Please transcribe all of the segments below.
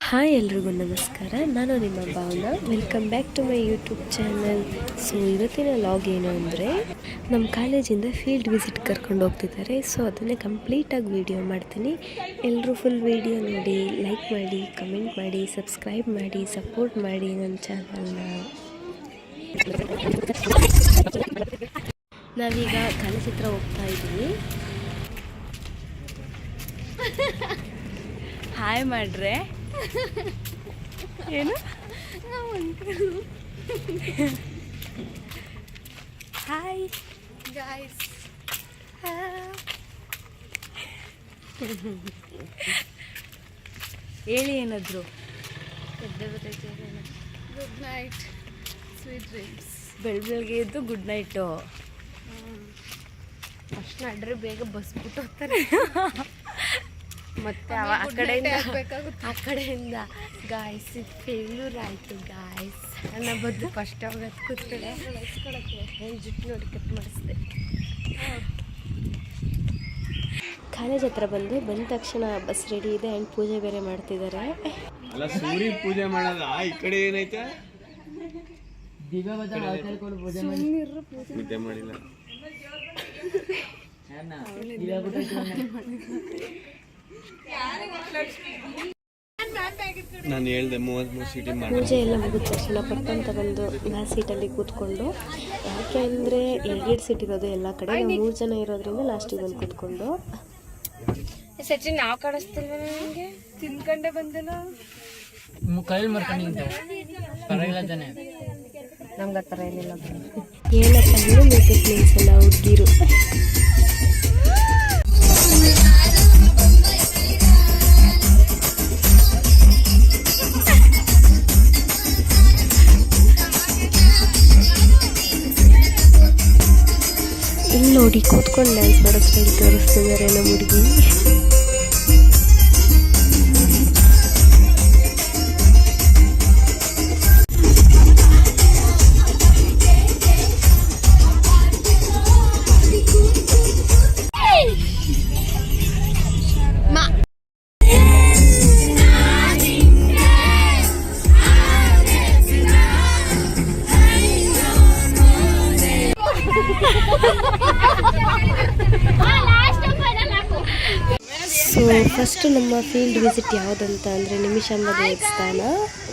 Hi ಎಲ್ರಿಗೂ ನಮಸ್ಕಾರ. ನಾನು ನಿಮ್ಮ Bhavana. Welcome back to my YouTube channel. So ಇವತ್ತಿನ ಲಾಗ್ ಏನು ಅಂದರೆ, ನಮ್ಮ ಕಾಲೇಜಿಂದ ಫೀಲ್ಡ್ ವಿಸಿಟ್ ಕರ್ಕೊಂಡು ಹೋಗ್ತಿದ್ದಾರೆ. ಸೊ ಅದನ್ನೇ ಕಂಪ್ಲೀಟಾಗಿ ವೀಡಿಯೋ ಮಾಡ್ತೀನಿ. ಎಲ್ಲರೂ ಫುಲ್ ವೀಡಿಯೋ ನೋಡಿ, ಲೈಕ್ ಮಾಡಿ, ಕಮೆಂಟ್ ಮಾಡಿ, ಸಬ್ಸ್ಕ್ರೈಬ್ ಮಾಡಿ, ಸಪೋರ್ಟ್ ಮಾಡಿ ನನ್ನ ಚಾನಲ್ನ. ನಾವೀಗ ಕಾಲೇಜ್ ಹತ್ರ ಹೋಗ್ತಾ ಇದ್ದೀವಿ. ಹಾಯ್ ಮಾಡ್ರೆ ಏನು ಹಾಯ್ ಗಾಯ್ಸ್. ಹೇಳಿ ಏನಾದ್ರು. Good night, sweet dreams. ಬೆಳಗ್ಗೆ ಎದ್ದು ಗುಡ್ ನೈಟು. ಅಷ್ಟು ನಡ್ರೆ ಬೇಗ ಬಸ್ ಬಿಟ್ಟು ಹೋಗ್ತಾರೆ. ಮತ್ತೆ ಆ ಕಡೆಯಿಂದ ಗಾಯ್ಸ್ ಫೇಲ್ಯೂರ್ ಆಯಿತು ಗಾಯ್ಸ್ ನನ್ನ ಬದ್ದು ಫಸ್ಟ್ ಹೋಗೋದು ಕೂತ್ಕಡೆ ಏನು ಜುಟ್ಟು ನೋಡಿ ಕಟ್ ಮಾಡಿಸ್ದೆ. ಕಾಲೇಜ್ ಹತ್ರ ಬಂದ ತಕ್ಷಣ ಬಸ್ ರೆಡಿ ಇದೆ ಆ್ಯಂಡ್ ಪೂಜೆ ಬೇರೆ ಮಾಡ್ತಿದ್ದಾರೆ. ಸೂರ್ಯ ಪೂಜೆ ಮಾಡೋದ. ಈ ಕಡೆ ಏನೈತೆ ಪೂಜೆ ಮಾಡಿಲ್ಲ. ನಾನು ಹೇಳ್ದೆ 33 ಸೀಟಿ ಮಾಡಿ. ಪೂಜೆ ಎಲ್ಲ ಮುಗಿದ ತಕ್ಷಣ ಪಟ್ಟಂತ ಬಂದು ಲಾಸ್ಟ್ ಸೀಟಲ್ಲಿ ಕೂತ್ಕೊಂಡು, ಯಾಕೆ ಅಂದರೆ 2 ಸೀಟ್ ಇರೋದು ಎಲ್ಲ ಕಡೆ, ನಾವು 3 ಜನ ಇರೋದ್ರಿಂದ ಲಾಸ್ಟಿಗೆ ಬಂದು ಕೂತ್ಕೊಂಡು. ಸಚಿನ್ ನಾವು ಕಾಣಿಸ್ತಿಲ್ವ ನನಗೆ? ತಿನ್ಕೊಂಡೆ ಬಂದಿಲ್ಲ, ಕೈಲಿ ಮರ್ಕೊಂಡಿದ್ದೆ ಪರವಾಗಿಲ್ಲ ತಾನೆ. ನಮ್ಗೆ ಆ ಥರ ಏನಿಲ್ಲ. ಏನಪ್ಪ ಅಂದರೆ ಮೇಕಪ್ ಮೀನ್ಸ್ ಎಲ್ಲ ಹುಡುಗಿರು. ಇಲ್ಲಿ ನೋಡಿ ಕೂತ್ಕೊಂಡು ಡ್ಯಾನ್ಸ್ ಮಾಡೋ ಸ್ಟೈಲ್ ತೋರಿಸ್ತಿದ್ದಾರೆ ನಮ್ಮ ಹುಡುಗಿ. ಸೊ ಫಸ್ಟ್ ನಮ್ಮ ಫೀಲ್ಡ್ ವಿಸಿಟ್ ಯಾವುದಂತ ಅಂದರೆ ನಿಮಿಷಾಂಬ ದೇವಸ್ಥಾನ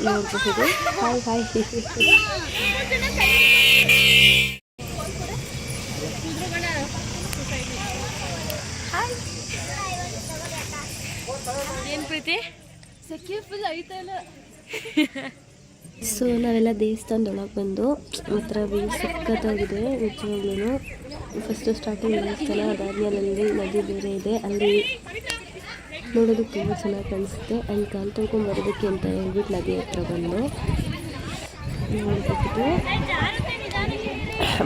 ನೋಡಬಹುದು. Hi hi. ಏನು ಪ್ರೀತಿ ಫುಲ್ ಐತಲ್ಲ. ಸೊ ನಾವೆಲ್ಲ ದೇವಸ್ಥಾನದೊಳಗೆ ಬಂದು ಮಾತ್ರ ವ್ಯೂ ಸಖತ್ತಾಗಿದೆ ನಿಜವಾಗ್ಲೂ. ಫಸ್ಟ್ ಸ್ಟಾರ್ಟಿಂಗ್ ದೇವಸ್ಥಾನ, ಅದಾದ್ಮೇಲೆ ಅಲ್ಲಿ ನದಿ ಬೇರೆ ಇದೆ, ಅಲ್ಲಿ ನೋಡೋದಕ್ಕೆ ತುಂಬ ಚೆನ್ನಾಗಿ ಕಾಣಿಸುತ್ತೆ. ಆ್ಯಂಡ್ ಕಾಲು ತೊಳ್ಕೊಂಡು ಬರೋದಕ್ಕೆ ಅಂತ ಹೇಳ್ಬಿಟ್ಟು ನದಿ ಹತ್ರ ಬಂದು ನೋಡ್ಬಿಟ್ಟು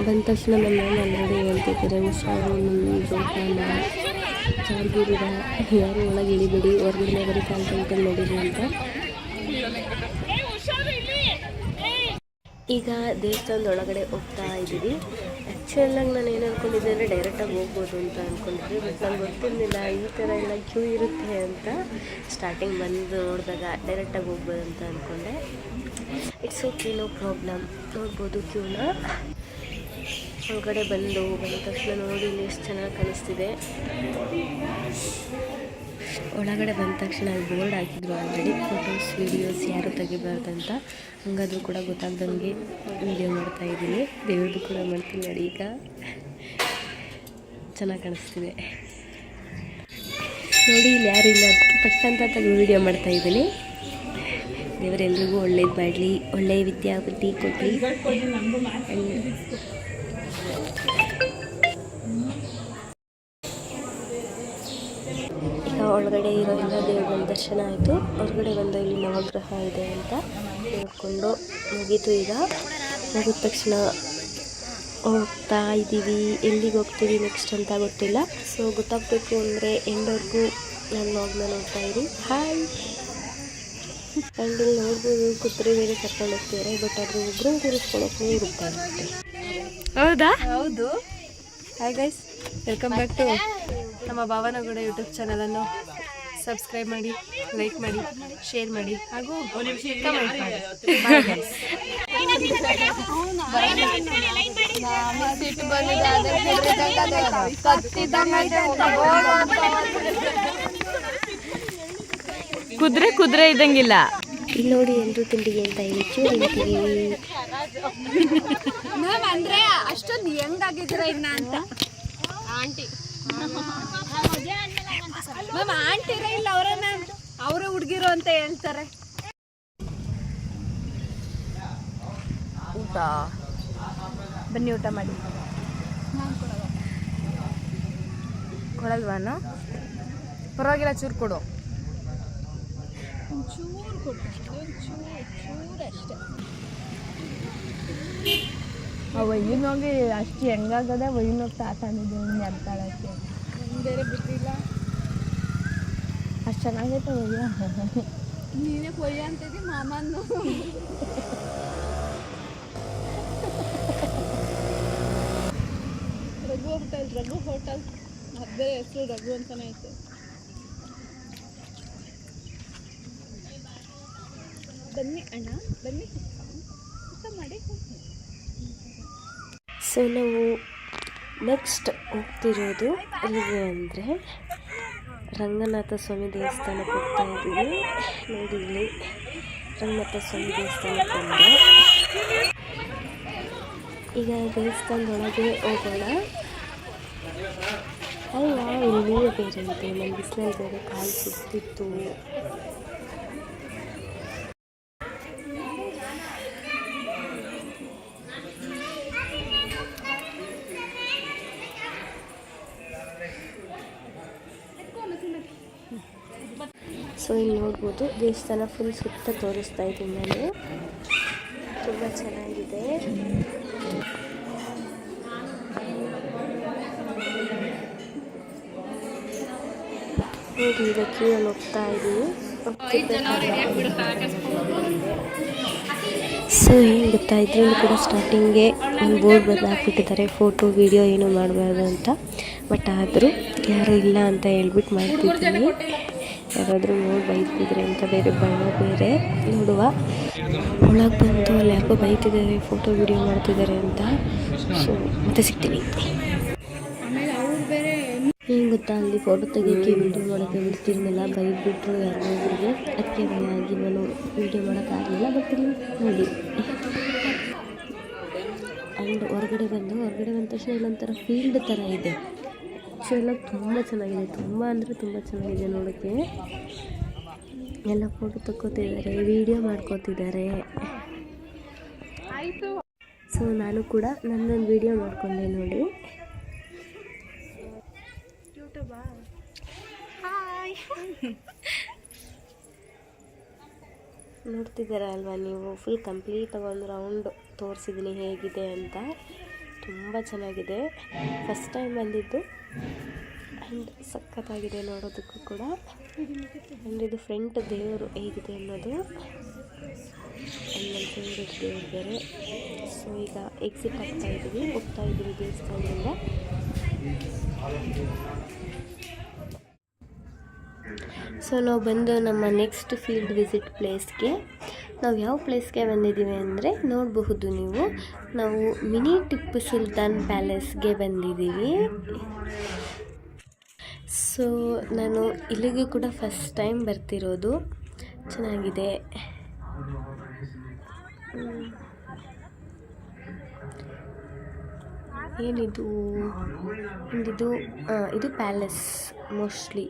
ಬಂದ ತಕ್ಷಣ ನಮ್ಮ ಆಲ್ರೆಡಿ ಹೇಳ್ತಿದ್ದಾರೆ, ಹುಷಾರು ನಿಮ್ಮ ಜೋಪಾನ, ಜಾರ್ಗಿರಿದ, ಯಾರು ಒಳಗೆ ಇಳಿಬೇಡಿ, ಹೊರಗಡೆ ಬರೀ ಕಾಲು ತೊಳ್ಕೊಂಡು ನೋಡಿರಿ ಅಂತ. ಈಗ ದೇವಸ್ಥಾನದ ಒಳಗಡೆ ಹೋಗ್ತಾ ಇದ್ದೀವಿ. ಆ್ಯಕ್ಚುಲಾಗಿ ನಾನು ಏನು ಅಂದ್ಕೊಂಡಿದ್ದೆ ಅಂದರೆ ಡೈರೆಕ್ಟಾಗಿ ಹೋಗ್ಬೋದು ಅಂತ ಅಂದ್ಕೊಂಡಿದ್ದೆ, ಬಟ್ ನಂಗೆ ಗೊತ್ತಿರಲಿಲ್ಲ ಈ ಥರ ಎಲ್ಲ ಕ್ಯೂ ಇರುತ್ತೆ ಅಂತ. ಸ್ಟಾರ್ಟಿಂಗ್ ಬಂದು ನೋಡಿದಾಗ ಡೈರೆಕ್ಟಾಗಿ ಹೋಗ್ಬೋದು ಅಂತ ಅಂದ್ಕೊಂಡೆ. ಇಟ್ಸ್ ಓಕೆ, ನೋ ಪ್ರಾಬ್ಲಮ್, ನೋಡ್ಬೋದು ಕ್ಯೂನ. ಒಳಗಡೆ ಬಂದ ತಕ್ಷಣ ನೋಡಿ ಇಲ್ಲಿ ಎಷ್ಟು ಚೆನ್ನಾಗಿ ಕಾಣಿಸ್ತಿದೆ. ಒಳಗಡೆ ಬಂದ ತಕ್ಷಣ ಅಲ್ಲಿ ಬೋರ್ಡ್ ಹಾಕಿದ್ರು ಆಲ್ರೆಡಿ, ಫೋಟೋಸ್ ವೀಡಿಯೋಸ್ ಯಾರು ತೆಗಿಬಾರ್ದಂತ. ಹಂಗಾದರೂ ಕೂಡ ಗೊತ್ತಾಗ್ದಂಗೆ ವೀಡಿಯೋ ಮಾಡ್ತಾಯಿದ್ದೀನಿ. ದೇವ್ರದ್ದು ಕೂಡ ಮಾಡ್ತೀನಿ ನೋಡಿ. ಈಗ ಚೆನ್ನಾಗಿ ಕಾಣಿಸ್ತಿದೆ ನೋಡಿ. ಇಲ್ಲಿ ಯಾರು ಇಲ್ಲ, ಪಟ್ಟಂತ ತೆಗೆದು ವೀಡಿಯೋ ಮಾಡ್ತಾಯಿದ್ದೀನಿ. ದೇವರೆಲ್ರಿಗೂ ಒಳ್ಳೇದು ಮಾಡಲಿ, ಒಳ್ಳೆಯ ವಿದ್ಯಾಬುದ್ಧಿ ಕೊಡಲಿ. ಈಗ ಒಳಗಡೆ ಇರೋ ಎಲ್ಲ ದೇವ್ರ ದರ್ಶನ ಆಯಿತು. ಹೊರಗಡೆ ಬಂದು ಇಲ್ಲಿ ನವಗ್ರಹ ಇದೆ ಅಂತ ನೋಡಿಕೊಂಡು ಮುಗೀತು. ಈಗ ಮುಗಿದ ತಕ್ಷಣ ಹೋಗ್ತಾ ಇದ್ದೀವಿ. ಎಲ್ಲಿಗೆ ಹೋಗ್ತೀವಿ ನೆಕ್ಸ್ಟ್ ಅಂತ ಗೊತ್ತಿಲ್ಲ. ಸೊ ಗೊತ್ತಾಗಬೇಕು ಅಂದರೆ ಎಂಡವರೆಗೂ ನನ್ನ ವ್ಲಾಗ್ನ ನೋಡ್ತಾ ಇರಿ. ಹಾಯ್. ಆ್ಯಂಡ್ ಇಲ್ಲಿ ನೋಡ್ಬೋದು ಕುದುರೆ ಬೇರೆ ಕರ್ಕೊಂಡು ಹೋಗ್ತಿದ್ದಾರೆ, ಬಟ್ ಅದ್ರ ಒಬ್ಬರನ್ನು ಕೂರಿಸ್ಕೊಳ್ಳೋಕೆ ಇರುತ್ತೆ. ಹೌದಾ? ಹೌದು. Hi guys, welcome back to ನಮ್ಮ ಭಾವನಗೌಡ ಯೂಟ್ಯೂಬ್ ಚಾನಲನ್ನು ಸಬ್ಸ್ಕ್ರೈಬ್ ಮಾಡಿ, ಲೈಕ್ ಮಾಡಿ, ಶೇರ್ ಮಾಡಿ ಹಾಗೂ ಕಮೆಂಟ್ ಮಾಡಿ. ಕುದುರೆ ಇದ್ದಂಗಿಲ್ಲ. ಇಲ್ಲಿ ನೋಡಿ ಎಲ್ಲರೂ ತಿಂಡಿಗೆ ಅಂತ ಹೇಳಿ ಚೂರು ಅಂದ್ರೆ ಅಷ್ಟೊಂದು ಹೆಂಗಾಗಿದ್ರ ಇನ್ನ ಅಂತ ಆಂಟಿ ಮ್ಯಾಮ್ ಆಂಟಿರ ಇಲ್ಲ ಅವರೇ ಹುಡುಗಿರು ಅಂತ ಹೇಳ್ತಾರೆ. ಊಟ ಬನ್ನಿ ಊಟ ಮಾಡಿ. ಕೊಡಲ್ವಾನು? ಪರವಾಗಿಲ್ಲ, ಚೂರು ಕೊಡು. ವಯ್ಯನೋಗಿ ಅಷ್ಟು ಹೆಂಗಾಗದೆ ವಯ್ಯನೋಗಿ ತಾತಂದಿದ್ದು ಎರ್ತಾಳಕ್ಕೆ ಬೇರೆ ಬಿಟ್ಟಿಲ್ಲ. ಅಷ್ಟು ಚೆನ್ನಾಗೈತೆ ವಯ್ಯ. ನೀನೇ ಕೊಯ್ಯ ಅಂತಿದ್ದಿ ಮಾಮನ್ನು. ರಘು ಹೋಟೆಲ್ ಅದೇ ಹೆಸರು ರಘು ಅಂತಾನೆ ಐತೆ. ಬನ್ನಿ ಅಣ್ಣ ಬನ್ನಿ ಊಟ ಮಾಡಿ. ಸೊ ನಾವು ನೆಕ್ಸ್ಟ್ ಹೋಗ್ತಿರೋದು ಎಲ್ಲಿಗೆ ಅಂದರೆ ರಂಗನಾಥ ಸ್ವಾಮಿ ದೇವಸ್ಥಾನಕ್ಕೆ ಹೋಗ್ತಾ ಇದ್ದೀವಿ. ನೋಡಿ ಇಲ್ಲಿ ರಂಗನಾಥ ಸ್ವಾಮಿ ದೇವಸ್ಥಾನಕ್ಕೆ ಬಂದರೆ ಈಗ ದೇವಸ್ಥಾನದೊಳಗೆ ಹೋಗೋಣ. ಅಲ್ಲ ಇಲ್ಲಿ ನೀರು ಬೇರೆ ಇದೆ, ನನ್ನ ಬಿಸಿಲಲ್ಲಿ ಬೇರೆ ಕಾಲು ಸುತ್ತಿತ್ತು. ಸೊ ಇಲ್ಲಿ ನೋಡ್ಬೋದು ದೇವಸ್ಥಾನ ಫುಲ್ ಸುತ್ತ ತೋರಿಸ್ತಾ ಇದ್ದೀನಿ ನಾನು. ತುಂಬ ಚೆನ್ನಾಗಿದೆ. ನೋಡಿ ಈಗ ಕ್ಯೂರಲ್ಲಿ ಹೋಗ್ತಾ ಇದ್ದೀವಿ. ಸೊ ಏನು ಗೊತ್ತಾ, ಇದರಿಂದ ಕೂಡ ಸ್ಟಾರ್ಟಿಂಗ್ಗೆ ಒಂದು ಬೋರ್ಡ್ ಬರೆದು ಹಾಕ್ಬಿಟ್ಟಿದ್ದಾರೆ, ಫೋಟೋ ವಿಡಿಯೋ ಏನೂ ಮಾಡಬಾರ್ದು ಅಂತ. ಬಟ್ ಆದರೂ ಯಾರೂ ಇಲ್ಲ ಅಂತ ಹೇಳ್ಬಿಟ್ಟು ಮಾಡ್ತಿದ್ದೀನಿ. ಯಾರಾದರೂ ನೋಡಿ ಬೈತಿದ್ರೆ ಅಂತ ಬೇರೆ ಭಯ ಬೇರೆ. ನೋಡುವ ಒಳಗೆ ಬಂದು ಅಲ್ಲಿ ಯಾಕೋ ಬೈತಿದ್ದಾರೆ, ಫೋಟೋ ವಿಡಿಯೋ ಮಾಡ್ತಿದ್ದಾರೆ ಅಂತ. ಸೊ ಮತ್ತೆ ಸಿಗ್ತೀನಿ. ಏನು ಗೊತ್ತಾ, ಅಲ್ಲಿ ಫೋಟೋ ತೆಗಿಯೋಕ್ಕೆ ವೀಡಿಯೋ ಮಾಡೋಕ್ಕೆ ಬಿಡ್ತಿರ್ಲಿಲ್ಲ, ಬೈದ್ಬಿಟ್ರು ಯಾರಿಗೊಬ್ಬರಿಗೆ. ಅದಕ್ಕೆ ಭಯ ಆಗಿ ನಾನು ವೀಡಿಯೋ ಮಾಡೋಕ್ಕಾಗಲಿಲ್ಲ. ಬಟ್ ಇಲ್ಲಿ ನೋಡಿ ಆ್ಯಂಡ್ ಹೊರಗಡೆ ಬಂದ ತಕ್ಷಣ ಇಲ್ಲೊಂಥರ ಫೀಲ್ಡ್ ಥರ ಇದೆ. ಎಲ್ಲ ತುಂಬ ಚೆನ್ನಾಗಿದೆ, ತುಂಬ ಅಂದರೆ ತುಂಬ ಚೆನ್ನಾಗಿದೆ ನೋಡೋಕ್ಕೆ. ಎಲ್ಲ ಫೋಟೋ ತಕ್ಕೋತಿದ್ದಾರೆ, ವಿಡಿಯೋ ಮಾಡ್ಕೋತಿದ್ದಾರೆ. ಸೊ ನಾನು ಕೂಡ ನನ್ನೊಂದು ವಿಡಿಯೋ ಮಾಡ್ಕೊಂಡೆ ನೋಡಿ. ನೋಡ್ತಿದ್ದೀರ ಅಲ್ವಾ ನೀವು, ಫುಲ್ ಕಂಪ್ಲೀಟಾಗಿ ಒಂದು ರೌಂಡ್ ತೋರಿಸಿದ್ದೀನಿ ಹೇಗಿದೆ ಅಂತ. ತುಂಬ ಚೆನ್ನಾಗಿದೆ, ಫಸ್ಟ್ ಟೈಮ್ ಬಂದಿದ್ದು. ಆ್ಯಂಡ್ ಸಖತ್ತಾಗಿದೆ ನೋಡೋದಕ್ಕೂ ಕೂಡ. ಆ್ಯಂಡ್ ಇದು ಫ್ರಂಟ್ ದೇವರು ಹೇಗಿದೆ ಅನ್ನೋದು. ಆಮೇಲೆ ಫೇವ್ರೆಟ್ ದೇವ್ರು ಬೇರೆ. ಸೊ ಈಗ ಎಕ್ಸಿಟ್ ಹೋಗ್ತಾ ಇದ್ದೀವಿ ದೇವಸ್ಥಾನದಿಂದ. ಸೊ ನಾವು ಬಂದು ನಮ್ಮ ನೆಕ್ಸ್ಟ್ ಫೀಲ್ಡ್ ವಿಸಿಟ್ ಪ್ಲೇಸ್ಗೆ, ನಾವು ಯಾವ ಪ್ಲೇಸ್ಗೆ ಬಂದಿದ್ದೀವಿ ಅಂದರೆ ನೋಡಬಹುದು ನೀವು, ನಾವು ಮಿನಿ ಟಿಪ್ಪು ಸುಲ್ತಾನ್ ಪ್ಯಾಲೇಸ್ಗೆ ಬಂದಿದ್ದೀವಿ. ಸೊ ನಾನು ಇಲ್ಲಿಗೆ ಕೂಡ ಫಸ್ಟ್ ಟೈಮ್ ಬರ್ತಿರೋದು. ಚೆನ್ನಾಗಿದೆ. ಏನಿದು ಇದು ಪ್ಯಾಲೇಸ್ ಮೋಸ್ಟ್ಲಿ.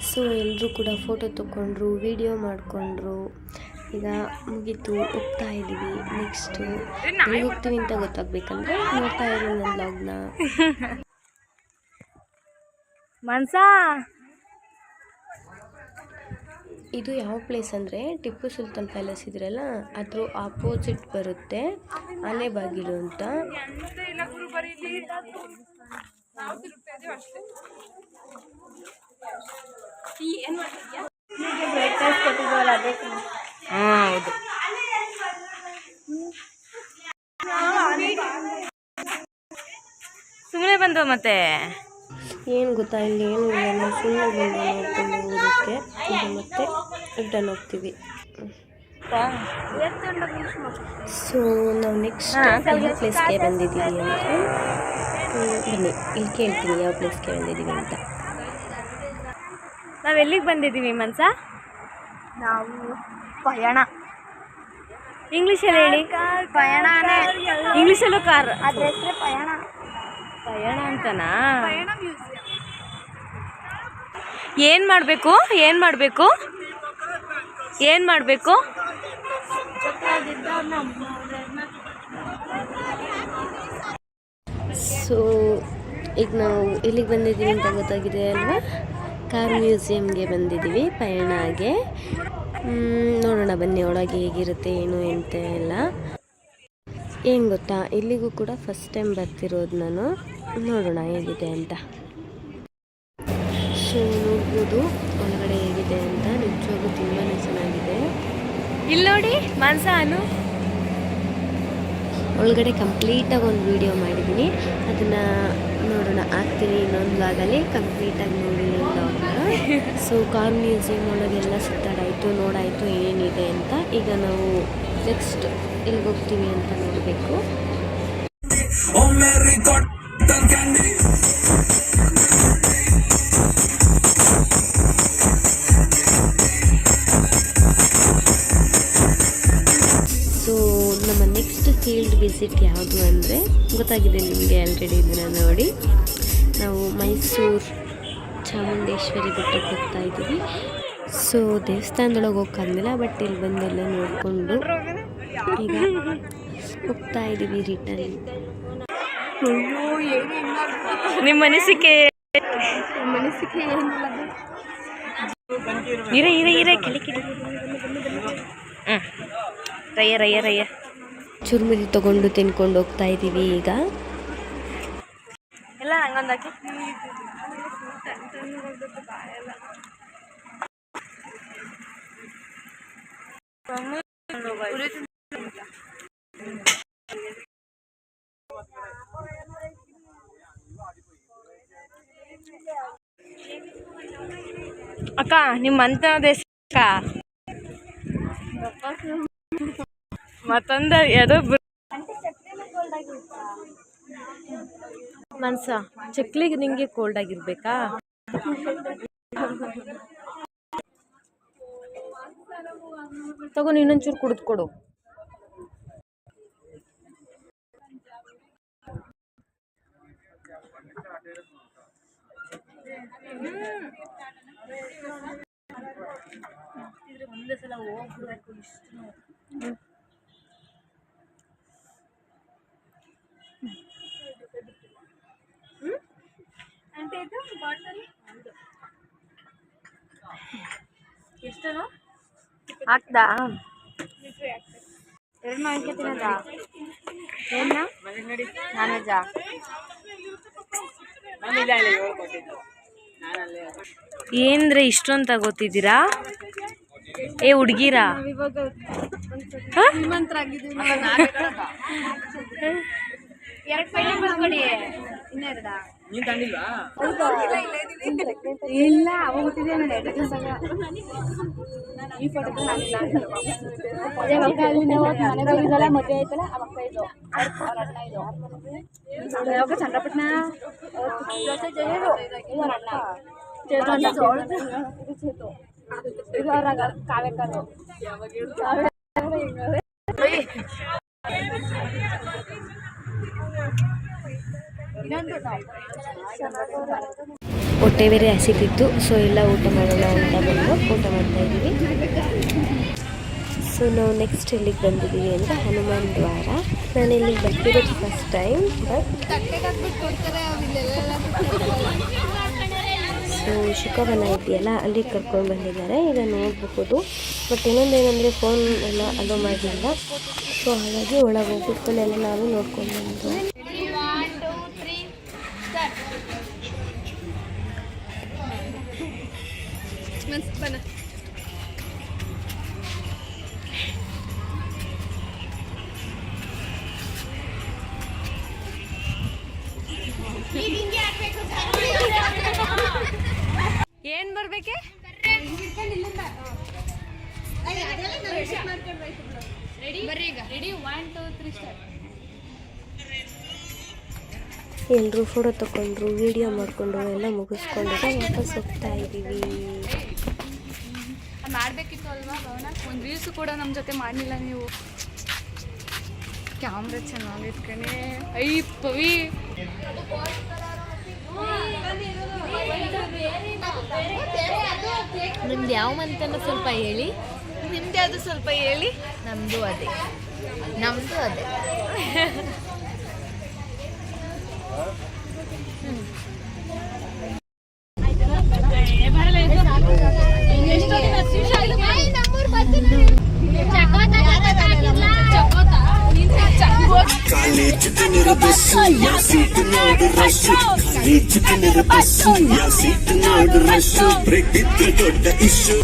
ಸೊ ಎಲ್ಲರೂ ಕೂಡ ಫೋಟೋ ತೊಗೊಂಡ್ರು, ವಿಡಿಯೋ ಮಾಡಿಕೊಂಡ್ರು. ಈಗ ಮುಗೀತು, ಹೋಗ್ತಾ ಇದ್ದೀವಿ. ನೆಕ್ಸ್ಟು ಎಲ್ಲಿ ಹೋಗ್ತೀವಿ ಅಂತ ಗೊತ್ತಾಗಬೇಕಂದ್ರೆ ನೋಡ್ತಾ ಇರೋ ನನ್ನ ಬ್ಲಾಗ್ನ. ಇದು ಯಾವ ಪ್ಲೇಸ್ ಅಂದರೆ ಟಿಪ್ಪು ಸುಲ್ತಾನ್ ಪ್ಯಾಲೇಸ್ ಇದ್ರಲ್ಲ ಅದ್ರ ಆಪೋಸಿಟ್ ಬರುತ್ತೆ, ಆನೆಬಾಗಿಲು ಅಂತ. ಬ್ರೇಕ್ಫಾಸ್ಟ್ ಕೊಟ್ಟಿದ್ದವಲ್ಲ ಅದೇ ಹೌದು. ಸುಮ್ಮನೆ ಬಂದು ಮತ್ತೆ ಏನು ಗೊತ್ತಾ, ಇಲ್ಲಿ ಏನು ಇಲ್ಲ, ಸುಮ್ಮನೆ ಬಂದು ನೋಡ್ಕೊಂಡು ಹೋಗೋದಕ್ಕೆ. ಈಗ ಮತ್ತೆ ರಿಟರ್ನ್ ಹೋಗ್ತೀವಿ. ಸೊ ನಾವು ನೆಕ್ಸ್ಟ್ ಯಾವ ಪ್ಲೇಸ್ಗೆ ಬಂದಿದ್ದೀವಿ ಅಂತ ಬನ್ನಿ ಇಲ್ಲಿ ಕೇಳ್ತೀನಿ, ಯಾವ ಪ್ಲೇಸ್ಗೆ ಬಂದಿದ್ದೀವಿ ಅಂತ. ನಾವು ಎಲ್ಲಿಗೆ ಬಂದಿದ್ದೀವಿ ಮನ್ಸ? ನಾವು ಪಯಣ. ಇಂಗ್ಲೀಷಲ್ಲಿ ಹೇಳಿ. ಪಯಣನೇ ಇಂಗ್ಲೀಷಲ್ಲೂ ಕಾರ್. ಅದ್ರ ಹೆಸರೇ ಪಯಣ. ಪಯಣ ಅಂತನಾ? ಪಯಣ ಮ್ಯೂಸಿಯಂ. ಏನು ಮಾಡಬೇಕು? ಏನು ಮಾಡಬೇಕು? ಏನು ಮಾಡಬೇಕು? ಸೊ ಈಗ ನಾವು ಎಲ್ಲಿಗೆ ಬಂದಿದ್ದೀವಿ ಅಂತ ಗೊತ್ತಾಗಿದೆ ಅಲ್ವಾ? ಕಾರ್ ಮ್ಯೂಸಿಯಮ್ಗೆ ಬಂದಿದ್ದೀವಿ, ಪಯಣಗೆ. ನೋಡೋಣ ಬನ್ನಿ ಒಳಗೆ ಹೇಗಿರುತ್ತೆ ಏನು ಅಂತ ಎಲ್ಲ. ಏನು ಗೊತ್ತಾ, ಇಲ್ಲಿಗೂ ಕೂಡ ಫಸ್ಟ್ ಟೈಮ್ ಬರ್ತಿರೋದು ನಾನು. ನೋಡೋಣ ಹೇಗಿದೆ ಅಂತ. ಸೊ ನೋಡ್ಬೋದು ಒಳಗಡೆ ಹೇಗಿದೆ ಅಂತ. ನಿಜವಾಗ್ಲೂ ತುಂಬಾ ಚೆನ್ನಾಗಿದೆ. ಇಲ್ಲಿ ನೋಡಿ ಮನ್ಸಾನು ಒಳಗಡೆ ಕಂಪ್ಲೀಟಾಗಿ ಒಂದು ವಿಡಿಯೋ ಮಾಡಿದ್ದೀನಿ, ಅದನ್ನು ನೋಡೋಣ ಆಗ್ತೀನಿ ಇನ್ನೊಂದು ವ್ಲಾಗಲ್ಲಿ. ಕಂಪ್ಲೀಟಾಗಿ ನೋಡಿ ವ್ಲಾಗ್ನ. ಸೊ ಕಾರ್ ಮ್ಯೂಸಿಯಂ ಒಳಗೆಲ್ಲ ಸುತ್ತಾಡಾಯಿತು, ನೋಡಾಯಿತು ಏನಿದೆ ಅಂತ. ಈಗ ನಾವು ನೆಕ್ಸ್ಟ್ ಎಲ್ಲಿಗೆ ಹೋಗ್ತೀವಿ ಅಂತ ನೋಡಬೇಕು. ಸೊ ನಮ್ಮ ನೆಕ್ಸ್ಟ್ ಫೀಲ್ಡ್ ವಿಸಿಟ್ ಯಾವುದು ಅಂದರೆ ಗೊತ್ತಾಗಿದೆ ನಿಮಗೆ ಆಲ್ರೆಡಿ. ಇದನ್ನು ನೋಡಿ ನಾವು ಮೈಸೂರು ಚಾಮುಂಡೇಶ್ವರಿ ಬೆಟ್ಟಕ್ಕೆ ಹೋಗ್ತಾ ಇದ್ದೀವಿ. ಸೊ ದೇವಸ್ಥಾನದೊಳಗೆ ಹೋಗೋಕ್ಕಾಗಲಿಲ್ಲ, ಬಟ್ ಇಲ್ಲಿ ಬಂದೆಲ್ಲ ನೋಡಿಕೊಂಡು ಈಗ ಹೋಗ್ತಾ ಇದ್ದೀವಿ ರಿಟರ್ನ್. ನಿಮ್ಮ ಅನಿಸಿಕೆ? ಇರ ಕಿಳಿ ರಯ್ಯ ಚುರುಮುರಿ ತಗೊಂಡು ತಿನ್ಕೊಂಡು ಹೋಗ್ತಾ ಇದ್ದೀವಿ ಈಗ. ಎಲ್ಲ ಹಂಗೊಂದಾಕಿ. ಅಕ್ಕ ನಿಮ್ಮ ಅಂತ ದೇಶ ಮತ್ತೊಂದು ಯಾವುದೋ ಮನ್ಸ ಚಕ್ಲಿಗೆ ನಿಂಗೆ ಕೋಲ್ಡ್ ಆಗಿರ್ಬೇಕಾ? ತಗೋ ಇನ್ನೊಂಚೂರು ಕುಡಿದು ಕೊಡು. ಒಂದೇ ಸಲ ಹೋಗ್ಬಿಡ್ಬೇಕು ಇಷ್ಟು. ಎಷ್ಟೇನು ಹಾಕ್ದಾ? 2 ಮಾವಿನಕಾಯಿ ತಿನ್ನೋದಾ? ಏನ ನಾನ್ ವೆಜ್ಜಾ? ಏನ್ರೆ ಇಷ್ಟೊಂದು ತಗೋತಿದ್ದೀರಾ? ಏ ಹುಡುಗಿರಾ, ಇಲ್ಲ ಅವಾಗ ಹುಟ್ಟಿದೆ ಈ ಫೋಟೋ ಮದುವೆ ಆಯ್ತಲ್ಲ ಅವಾಗ ಇದು ಯಾವಾಗ ಚಂದ್ರಪಟ್ಟಣ ಕಾವ್ಯಕಾರು ಹೊಟ್ಟೆ ಬೇರೆ ಹಸಿತಿತ್ತು. ಸೊ ಎಲ್ಲ ಊಟ ಮಾಡೋಣ ಅಂತ ಬಂದು ಊಟ ಮಾಡ್ತಾ ಇದ್ದೀವಿ. ಸೊ ನಾವು ನೆಕ್ಸ್ಟ್ ಎಲ್ಲಿಗೆ ಬಂದಿದ್ದೀವಿ ಅಂದರೆ ಹನುಮಾನ್ ದ್ವಾರ. ನಾನು ಇಲ್ಲಿಗೆ ಬರ್ತಿರೋದು ಫಸ್ಟ್ ಟೈಮ್. ಸೊ ಶುಕವನ ಇದೆಯಲ್ಲ ಅಲ್ಲಿ ಕರ್ಕೊಂಡು ಬಂದಿದ್ದಾರೆ, ಈಗ ನೋಡಬಹುದು. ಬಟ್ ಇನ್ನೊಂದೇನೆಂದರೆ ಫೋನ್ ಎಲ್ಲ ಅಲೋ ಮಾಡಲಿಲ್ಲ. ಸೊ ಹಾಗಾಗಿ ಒಳಗೆ ಹೋಗ್ಬಿಟ್ಕೊಂಡೆಲ್ಲ ನಾವು ನೋಡ್ಕೊಂಡು ಬಂದು. ಕ್ರಿಸ್ಮಸ್ ಬನ್ನ ಏನ್ ಬರ್ಬೇಕೆ ಎಲ್ಲರೂ ಫೋಟೋ ತಗೊಂಡ್ರು, ವಿಡಿಯೋ ಮಾಡಿಕೊಂಡು ಎಲ್ಲ ಮುಗಿಸ್ಕೊಂಡು ವಾಪಸ್ ಹೋಗ್ತಾ ಇದ್ದೀವಿ. ಮಾಡಬೇಕಿತ್ತು ಅಲ್ವಾ ಭವನ? ಒಂದು ರೀಲ್ಸು ಕೂಡ ನಮ್ಮ ಜೊತೆ ಮಾಡಲಿಲ್ಲ ನೀವು. ಕ್ಯಾಮ್ರಾ ಚೆನ್ನಾಗಿತ್ತು ಕಣೆ. ಐ ಪವಿ ನಿಮ್ದು ಯಾವ ಮಂತನ್ನ ಸ್ವಲ್ಪ ಹೇಳಿ. ನಿಮ್ದು ಯಾವುದು ಸ್ವಲ್ಪ ಹೇಳಿ. ನಮ್ಮದು ಅದೇ. ಕಾಲೇಜ್ ಬಸ್ಸು ಯಾ ಸೀಟ್ ನೋಡು ರಶ್ಶು, ಕಾಲೇಜ್ ಬಸ್ಸು ಯಾ ಸೀಟ್ ನೋಡು ರಶ್ಶು, ಬ್ರೇಕ್ ಇದ್ರೆ ದೊಡ್ಡ ಇಶ್ಯೂ.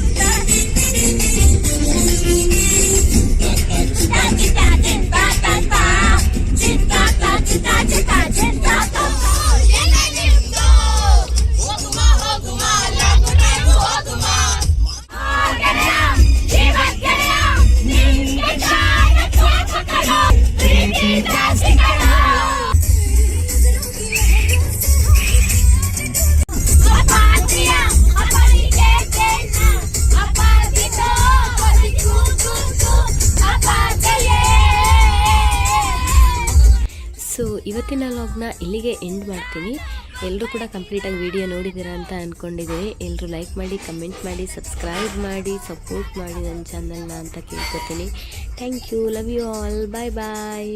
ಸೊ ಇವತ್ತಿನ ವ್ಲಾಗ್ನ ಇಲ್ಲಿಗೆ ಎಂಡ್ ಮಾಡ್ತೀನಿ. ಎಲ್ಲರೂ ಕೂಡ ಕಂಪ್ಲೀಟಾಗಿ ವಿಡಿಯೋ ನೋಡಿದ್ದೀರಾ ಅಂತ ಅಂದ್ಕೊಂಡಿದ್ದೀನಿ. ಎಲ್ಲರೂ ಲೈಕ್ ಮಾಡಿ, ಕಮೆಂಟ್ ಮಾಡಿ, ಸಬ್ಸ್ಕ್ರೈಬ್ ಮಾಡಿ, ಸಪೋರ್ಟ್ ಮಾಡಿ ನನ್ನ ಚಾನಲ್ನ ಅಂತ ಕೇಳ್ಕೊತೀನಿ. Thank you, love you all, bye bye.